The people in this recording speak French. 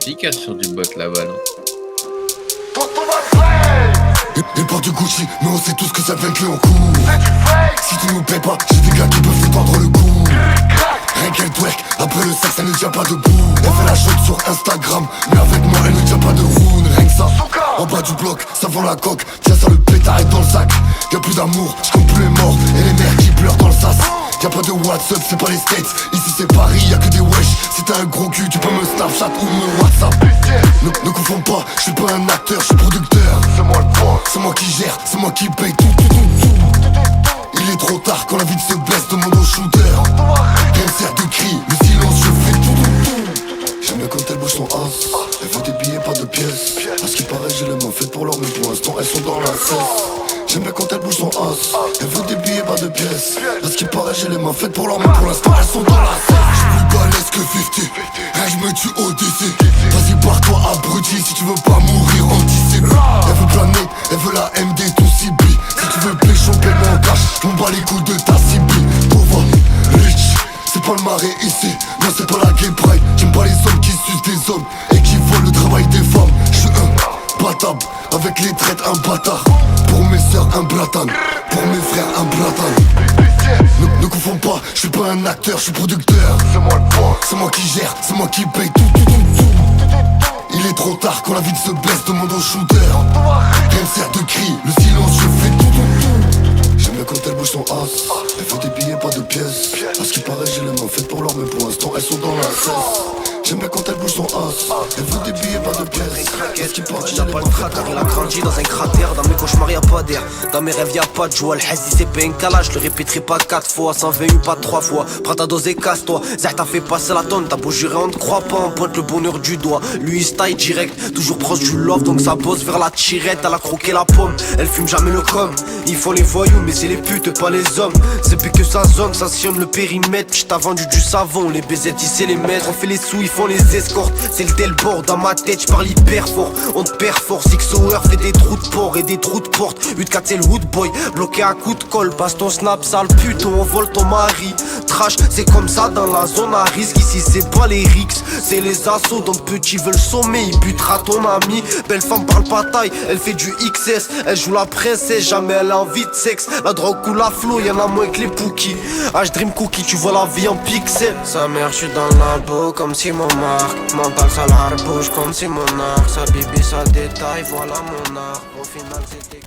efficace sur du bot là-bas, non? Les portes de Gucci, mais on sait tous que ça vient clé en cours. Si tu nous paies pas, j'ai des gars qui peuvent te tendre le cou. Rien qu'elle twerk, après le sexe elle ne tient pas debout. Elle fait la chaude sur Instagram, mais avec moi elle ne tient pas de roune. Rien que ça, en bas du bloc, ça vend la coque. Tiens ça le pétard est dans le sac. Y'a plus d'amour, j'compte plus les morts et les mères qui pleurent dans le sas. Y'a pas de WhatsApp, c'est pas les States. Ici c'est Paris, y'a que des wesh. Si t'as un gros cul, tu peux me Snapchat ou me WhatsApp. Ne confonds pas, je suis pas un acteur, je suis producteur. C'est moi le point, c'est moi qui gère, c'est moi qui paye tout. Il est trop tard quand la vie se baisse, demande au shooter. Rien ne sert de cri, le silence je fais tout. J'aime bien quand elle bouge son as. Elle veut des billets, pas de pièces. À ce qui paraît, j'ai les mains faites pour l'or, mais pour l'instant elles sont dans la cesse. J'aime bien quand elle bouge son as. Elle veut des billets, pas de pièces. À ce qui paraît, j'ai les mains faites pour l'or, mais pour l'instant elles sont dans la cesse. J'suis plus balèze que 50. Rien je me tue au décès. Vas-y barre-toi abruti si tu veux pas mourir anticipé. Elle veut planer, elle veut la MD tout ciblé. Si tu veux pécho, paie-moi en cash. J'm'en bats les couilles de ta cible. Pauvre, rich, c'est pas le marais ici. Non c'est pas la gay pride. J'aime pas les hommes qui sucent des hommes et qui volent le travail des femmes. J'suis un batable, avec les traites un bâtard. Pour mes sœurs un blatane, pour mes frères un blatane. Ne confonds pas, je suis pas un acteur, je suis producteur. C'est moi le point, c'est moi qui gère, c'est moi qui paye tout. Il est trop tard quand la vie se baisse, demande au shooter. Rien ne sert de cri, le silence je fais tout. J'aime bien quand elle bouge son as. Elle fait des billets, pas de pièces. À ce qui paraît, j'ai les mains faites pour l'or, mais pour l'instant elles sont dans la cesse. J'aime bien quand elle bouge son as. Elle veut des billets, pas de pièces. À ce qui paraît, j'ai les mains faites pour l'or. Il a grandi dans un cratère, dans mes cauchemars y'a pas d'air. Dans mes rêves y'a pas de joie, le Hazi c'est pas un calage. Je le répéterai pas 4 fois, 121 pas 3 fois. Prends ta dose et casse-toi, Zah t'as fait passer la tonne. T'as beau jurer, on te croit pas, on pointe le bonheur du doigt. Lui il style direct, toujours proche du love. Donc ça bosse vers la tirette, elle a croqué la pomme. Elle fume jamais le com, ils font les voyous mais c'est les putes pas les hommes. C'est plus que sa zone, ça sillonne le périmètre. Puis t'as vendu du savon, les BZ c'est les maîtres. On fait les sous, ils font les escortes. C'est le delbord, dans ma tête j'parle hyper fort. On te perd fort, XOR fait des trous de port et des trous de porte. 8-4 c'est le hood boy, bloqué à coup de colle. Passe ton snap sale pute, on vole ton mari. Trash, c'est comme ça dans la zone à risque. Ici c'est pas les rixes, c'est les assauts. Donc petits veulent sommer, il butera ton ami. Belle femme parle pas taille, elle fait du XS. Elle joue la princesse, jamais elle a envie de sexe. La drogue ou la flow, y'en a moins que les pookies. H-Dream Cookie, tu vois la vie en pixel. Sa mère, j'suis dans le labo comme si mon marque. Mental, ça la rebouche comme si mon arc. Sa bibi, ça détaille, voilà mon art. Au final, c'était